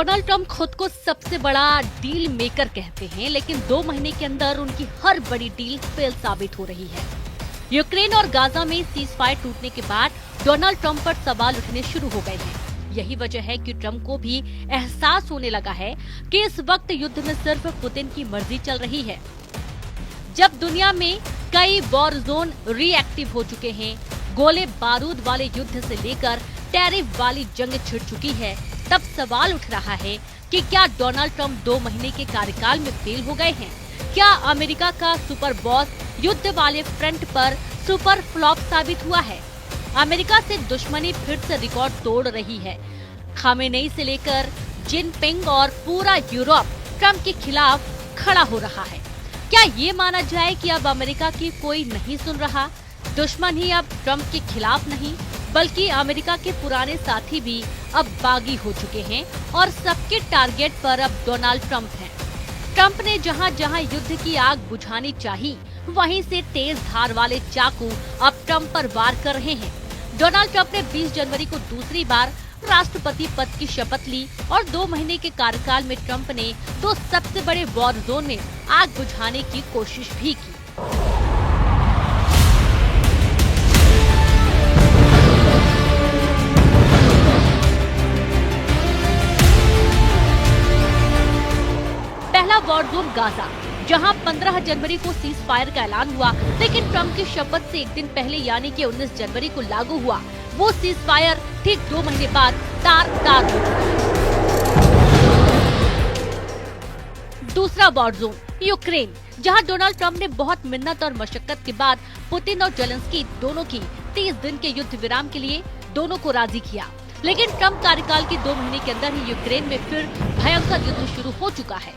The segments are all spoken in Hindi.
डोनाल्ड ट्रंप खुद को सबसे बड़ा डील मेकर कहते हैं, लेकिन 2 महीने के अंदर उनकी हर बड़ी डील फेल साबित हो रही है। यूक्रेन और गाजा में सीज फायर टूटने के बाद डोनाल्ड ट्रंप पर सवाल उठने शुरू हो गए हैं। यही वजह है कि ट्रंप को भी एहसास होने लगा है कि इस वक्त युद्ध में सिर्फ पुतिन की मर्जी चल रही है। जब दुनिया में कई वॉर जोन रिएक्टिव हो चुके हैं, गोले बारूद वाले युद्ध से लेकर टैरिफ वाली जंग छिड़ चुकी है, तब सवाल उठ रहा है कि क्या डोनाल्ड ट्रंप 2 महीने के कार्यकाल में फेल हो गए हैं? क्या अमेरिका का सुपर बॉस युद्ध वाले फ्रंट पर सुपर फ्लॉप साबित हुआ है? अमेरिका से दुश्मनी फिर से रिकॉर्ड तोड़ रही है। खामेनेई से लेकर जिनपिंग और पूरा यूरोप ट्रंप के खिलाफ खड़ा हो रहा है। क्या ये माना जाए कि अब अमेरिका की कोई नहीं सुन रहा? दुश्मन ही अब ट्रंप के खिलाफ नहीं, बल्कि अमेरिका के पुराने साथी भी अब बागी हो चुके हैं और सबके टारगेट पर अब डोनाल्ड ट्रंप हैं। ट्रंप ने जहां जहां युद्ध की आग बुझानी चाहिए, वहीं से तेज धार वाले चाकू अब ट्रंप पर वार कर रहे हैं। डोनाल्ड ट्रंप ने 20 जनवरी को दूसरी बार राष्ट्रपति पद की शपथ ली और 2 महीने के कार्यकाल में ट्रंप ने 2 सबसे बड़े वॉर जोन में आग बुझाने की कोशिश भी की। पहला वॉर जोन गाजा, जहां 15 जनवरी को सीज फायर का ऐलान हुआ, लेकिन ट्रंप की शपथ से एक दिन पहले यानी कि 19 जनवरी को लागू हुआ। वो सीज फायर ठीक 2 महीने बाद तार-तार हो चुका है। दूसरा वॉर जोन यूक्रेन, जहां डोनाल्ड ट्रंप ने बहुत मिन्नत और मशक्कत के बाद पुतिन और जेलेंस्की दोनों की 30 दिन के युद्ध विराम के लिए दोनों को राजी किया, लेकिन ट्रंप कार्यकाल के 2 महीने के अंदर ही यूक्रेन में फिर भयंकर युद्ध शुरू हो चुका है।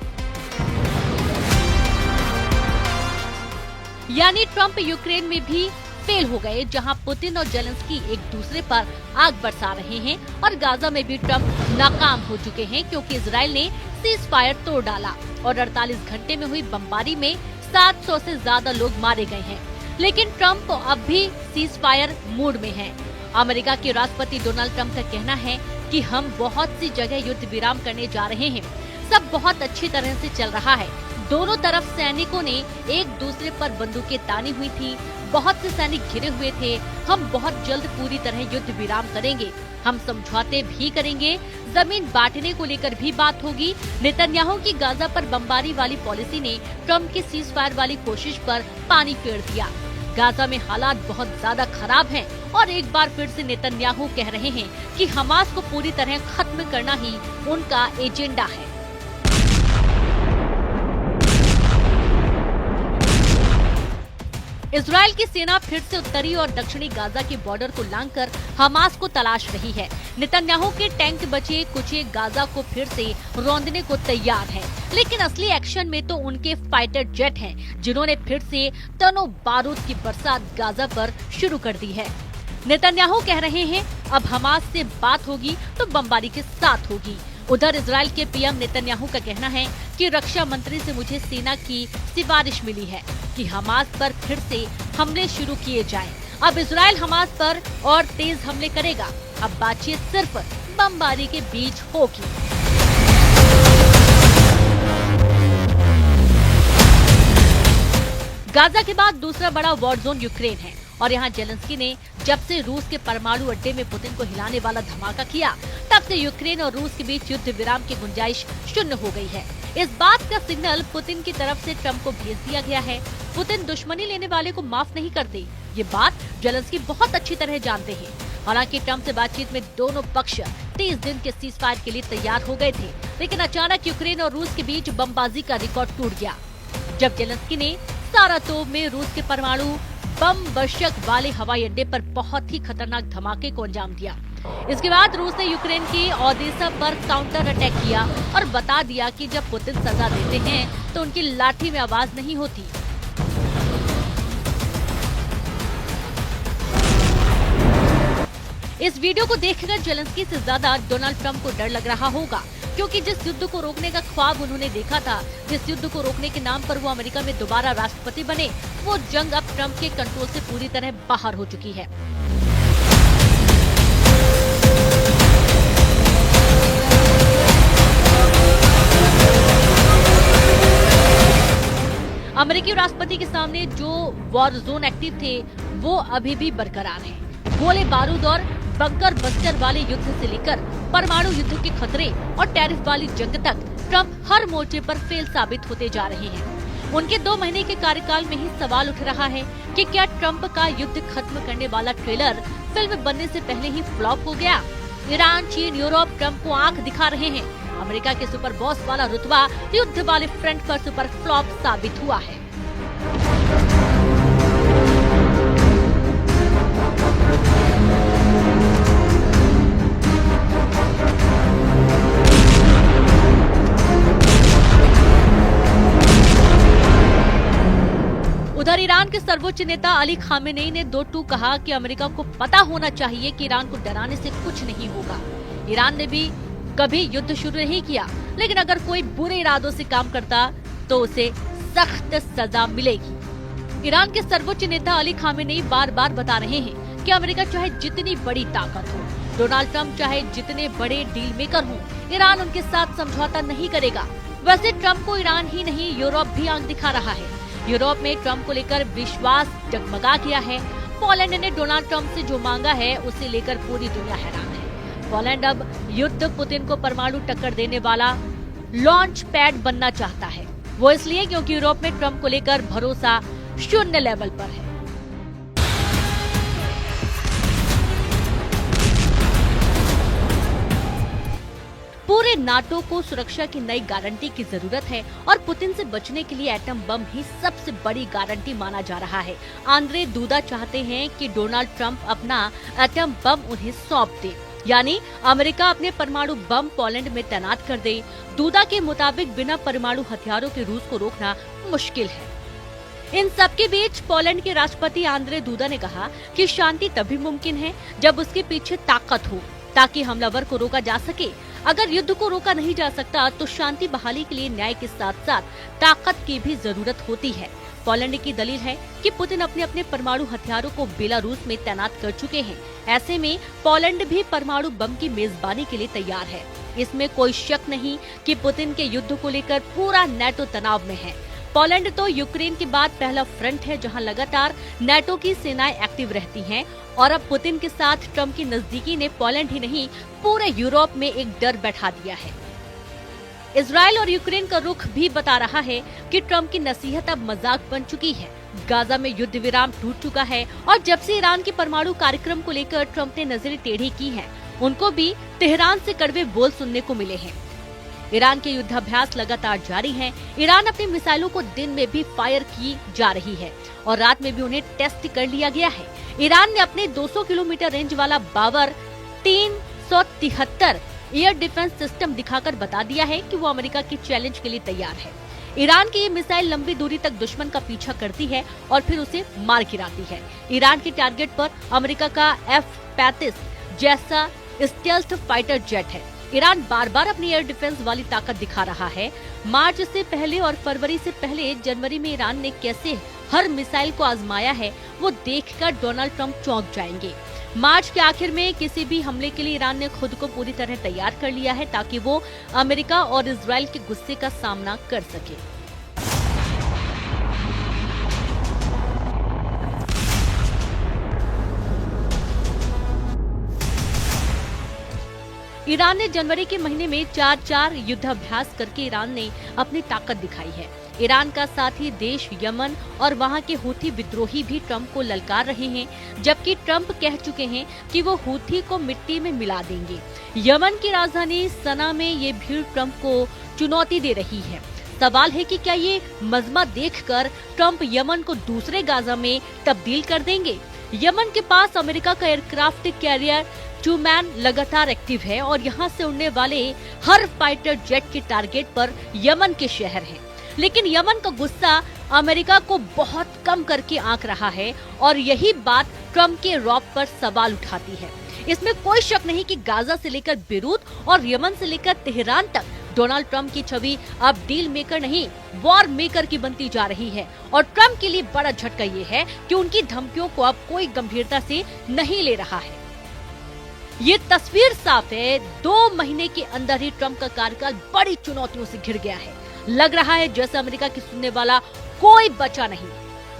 यानी ट्रंप यूक्रेन में भी फेल हो गए, जहां पुतिन और जेलेंस्की एक दूसरे पर आग बरसा रहे हैं, और गाजा में भी ट्रंप नाकाम हो चुके हैं क्योंकि इजराइल ने सीज फायर तोड़ डाला और 48 घंटे में हुई बमबारी में 700 से ज्यादा लोग मारे गए हैं। लेकिन ट्रंप अब भी सीज फायर मूड में हैं। अमेरिका के राष्ट्रपति डोनाल्ड ट्रंप का कहना है कि हम बहुत सी जगह युद्ध विराम करने जा रहे हैं, सब बहुत अच्छी तरह से चल रहा है। दोनों तरफ सैनिकों ने एक दूसरे पर बंदूकें तानी हुई थी, बहुत से सैनिक घिरे हुए थे। हम बहुत जल्द पूरी तरह युद्ध विराम करेंगे, हम समझौते भी करेंगे, जमीन बांटने को लेकर भी बात होगी। नेतन्याहू की गाजा पर बमबारी वाली पॉलिसी ने ट्रंप की सीज फायर वाली कोशिश पर पानी फेर दिया। गाजा में हालात बहुत ज्यादा खराब हैं और एक बार फिर से नेतन्याहू कह रहे हैं कि हमास को पूरी तरह खत्म करना ही उनका एजेंडा है। इजराइल की सेना फिर से उत्तरी और दक्षिणी गाजा के बॉर्डर को लांघकर हमास को तलाश रही है। नेतन्याहू के टैंक बचे कुचे गाजा को फिर से रौंदने को तैयार हैं, लेकिन असली एक्शन में तो उनके फाइटर जेट हैं, जिन्होंने फिर से टनों बारूद की बरसात गाजा पर शुरू कर दी है। नेतन्याहू कह रहे हैं अब हमास से बात होगी तो बमबारी के साथ होगी। उधर इजराइल के पीएम नेतन्याहू का कहना है कि रक्षा मंत्री से मुझे सेना की सिफारिश मिली है कि हमास पर फिर से हमले शुरू किए जाएं। अब इजराइल हमास पर और तेज हमले करेगा। अब बातचीत सिर्फ बमबारी के बीच होगी। गाजा के बाद दूसरा बड़ा वॉर जोन यूक्रेन है और यहाँ जेलेंस्की ने जब से रूस के परमाणु अड्डे में पुतिन को हिलाने वाला धमाका किया, तब से यूक्रेन और रूस के बीच युद्ध विराम की गुंजाइश शून्य हो गई है। इस बात का सिग्नल पुतिन की तरफ से ट्रंप को भेज दिया गया है। पुतिन दुश्मनी लेने वाले को माफ नहीं करते, ये बात जेलेंस्की बहुत अच्छी तरह जानते हैं। हालांकि ट्रंप से बातचीत में दोनों पक्ष 30 दिन के सीज फायर के लिए तैयार हो गए थे, लेकिन अचानक यूक्रेन और रूस के बीच बमबाजी का रिकॉर्ड टूट गया, जब जेलेंस्की ने सारातोव में रूस के परमाणु बम वर्षक वाले हवाई अड्डे पर बहुत ही खतरनाक धमाके को अंजाम दिया। इसके बाद रूस ने यूक्रेन के ओडेसा पर काउंटर अटैक किया और बता दिया कि जब पुतिन सजा देते हैं तो उनकी लाठी में आवाज नहीं होती। इस वीडियो को देखकर जेलेंस्की से ज्यादा डोनाल्ड ट्रंप को डर लग रहा होगा, क्योंकि जिस युद्ध को रोकने का ख्वाब उन्होंने देखा था, जिस युद्ध को रोकने के नाम पर वो अमेरिका में दोबारा राष्ट्रपति बने, वो जंग अब ट्रंप के कंट्रोल से पूरी तरह बाहर हो चुकी है। अमेरिकी राष्ट्रपति के सामने जो वॉर जोन एक्टिव थे वो अभी भी बरकरार है। गोले बारूद और बंकर बस्टर वाले युद्ध से लेकर परमाणु युद्ध के खतरे और टैरिफ वाली जंग तक ट्रंप हर मोर्चे पर फेल साबित होते जा रहे हैं। उनके 2 महीने के कार्यकाल में ही सवाल उठ रहा है कि क्या ट्रंप का युद्ध खत्म करने वाला ट्रेलर फिल्म बनने से पहले ही फ्लॉप हो गया। ईरान, चीन, यूरोप ट्रंप को आंख दिखा रहे हैं। अमेरिका के सुपर बॉस वाला रुतबा युद्ध वाले फ्रंट पर सुपर फ्लॉप साबित हुआ है। उधर ईरान के सर्वोच्च नेता अली खामेनेई ने 2 कहा कि अमेरिका को पता होना चाहिए कि ईरान को डराने से कुछ नहीं होगा। ईरान ने भी कभी युद्ध शुरू नहीं किया, लेकिन अगर कोई बुरे इरादों से काम करता तो उसे सख्त सजा मिलेगी। ईरान के सर्वोच्च नेता अली खामेनेई बार बार बता रहे हैं कि अमेरिका चाहे जितनी बड़ी ताकत हो, डोनाल्ड ट्रंप चाहे जितने बड़े डील मेकर हों, ईरान उनके साथ समझौता नहीं करेगा। वैसे ट्रंप को ईरान ही नहीं यूरोप भी आंख दिखा रहा है। यूरोप में ट्रंप को लेकर विश्वास डगमगा गया है। पोलैंड ने डोनाल्ड ट्रंप से जो मांगा है उसे लेकर पूरी दुनिया हैरान है। पोलैंड अब युद्ध पुतिन को परमाणु टक्कर देने वाला लॉन्च पैड बनना चाहता है। वो इसलिए क्योंकि यूरोप में ट्रंप को लेकर भरोसा 0 लेवल पर है। पूरे नाटो को सुरक्षा की नई गारंटी की जरूरत है और पुतिन से बचने के लिए एटम बम ही सबसे बड़ी गारंटी माना जा रहा है। आंद्रे दूदा चाहते हैं कि डोनाल्ड ट्रंप अपना एटम बम उन्हें सौंप दे, यानी अमेरिका अपने परमाणु बम पोलैंड में तैनात कर दे। दूदा के मुताबिक बिना परमाणु हथियारों के रूस को रोकना मुश्किल है। इन सबके बीच पोलैंड के राष्ट्रपति आंद्रे दूदा ने कहा कि शांति तभी मुमकिन है जब उसके पीछे ताकत हो, ताकि हमलावर को रोका जा सके। अगर युद्ध को रोका नहीं जा सकता तो शांति बहाली के लिए न्याय के साथ साथ ताकत की भी जरूरत होती है। पोलैंड की दलील है कि पुतिन अपने अपने परमाणु हथियारों को बेलारूस में तैनात कर चुके हैं। ऐसे में पोलैंड भी परमाणु बम की मेजबानी के लिए तैयार है। इसमें कोई शक नहीं कि पुतिन के युद्ध को लेकर पूरा नेटो तनाव में है। पोलैंड तो यूक्रेन के बाद पहला फ्रंट है जहां लगातार नेटो की सेनाएं एक्टिव रहती हैं और अब पुतिन के साथ ट्रंप की नजदीकी ने पोलैंड ही नहीं पूरे यूरोप में एक डर बैठा दिया है। इजराइल और यूक्रेन का रुख भी बता रहा है कि ट्रंप की नसीहत अब मजाक बन चुकी है। गाजा में युद्ध विराम टूट चुका है और जब से ईरान के परमाणु कार्यक्रम को लेकर ट्रंप ने नजरें टेढ़ी की हैं, उनको भी तेहरान से कड़वे बोल सुनने को मिले हैं। ईरान के युद्धाभ्यास लगातार जारी हैं। ईरान अपनी मिसाइलों को दिन में भी फायर की जा रही है और रात में भी उन्हें टेस्ट कर लिया गया है। ईरान ने अपने 200 किलोमीटर रेंज वाला बावर 373 एयर डिफेंस सिस्टम दिखाकर बता दिया है कि वो अमेरिका के चैलेंज के लिए तैयार है। ईरान की ये मिसाइल लंबी दूरी तक दुश्मन का पीछा करती है और फिर उसे मार गिराती है। ईरान के टारगेट पर अमेरिका का F-35 जैसा स्टेल्थ फाइटर जेट है। ईरान बार बार अपनी एयर डिफेंस वाली ताकत दिखा रहा है। मार्च से पहले और फरवरी से पहले जनवरी में ईरान ने कैसे हर मिसाइल को आजमाया है वो देखकर डोनाल्ड ट्रंप चौंक जाएंगे। मार्च के आखिर में किसी भी हमले के लिए ईरान ने खुद को पूरी तरह तैयार कर लिया है ताकि वो अमेरिका और इजराइल के गुस्से का सामना कर सके। ईरान ने जनवरी के महीने में 4 युद्धाभ्यास करके ईरान ने अपनी ताकत दिखाई है। ईरान का साथी देश यमन और वहां के हूथी विद्रोही भी ट्रंप को ललकार रहे हैं, जबकि ट्रंप कह चुके हैं कि वो हूथी को मिट्टी में मिला देंगे। यमन की राजधानी सना में ये भीड़ ट्रंप को चुनौती दे रही है। सवाल है कि क्या ये मजमा देखकर ट्रंप यमन को दूसरे गाजा में तब्दील कर देंगे। यमन के पास अमेरिका का एयरक्राफ्ट कैरियर ट्रूमैन लगातार एक्टिव है और यहाँ से उड़ने वाले हर फाइटर जेट के टारगेट पर यमन के शहर हैं। लेकिन यमन का गुस्सा अमेरिका को बहुत कम करके आंक रहा है और यही बात ट्रंप के रौब पर सवाल उठाती है। इसमें कोई शक नहीं कि गाजा से लेकर बेरूत और यमन से लेकर तेहरान तक डोनाल्ड ट्रंप की छवि अब डील मेकर नहीं वॉर मेकर की बनती जा रही है। और ट्रंप के लिए बड़ा झटका ये है कि उनकी धमकियों को अब कोई गंभीरता से नहीं ले रहा है। ये तस्वीर साफ है, 2 महीने के अंदर ही ट्रंप का कार्यकाल बड़ी चुनौतियों से घिर गया है। लग रहा है जैसे अमेरिका की सुनने वाला कोई बचा नहीं।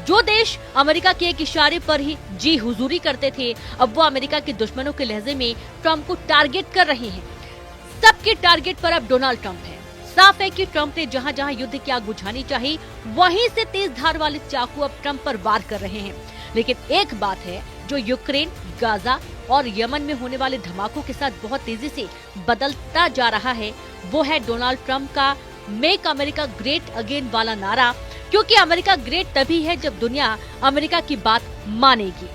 जो देश अमेरिका के एक इशारे पर ही जी हुजूरी करते थे, अब वो अमेरिका के दुश्मनों के लहजे में ट्रंप को टारगेट कर रहे हैं। सबके टारगेट पर अब डोनाल्ड ट्रंप है। साफ है कि ट्रंप ने जहां जहां युद्ध की आग बुझानी चाहिए, वहीं से तेज धार वाले चाकू अब ट्रंप पर वार कर रहे हैं। लेकिन एक बात है जो यूक्रेन, गाजा और यमन में होने वाले धमाकों के साथ बहुत तेजी से बदलता जा रहा है, वो है डोनाल्ड ट्रंप का मेक अमेरिका ग्रेट अगेन वाला नारा। क्योंकि अमेरिका ग्रेट तभी है जब दुनिया अमेरिका की बात मानेगी।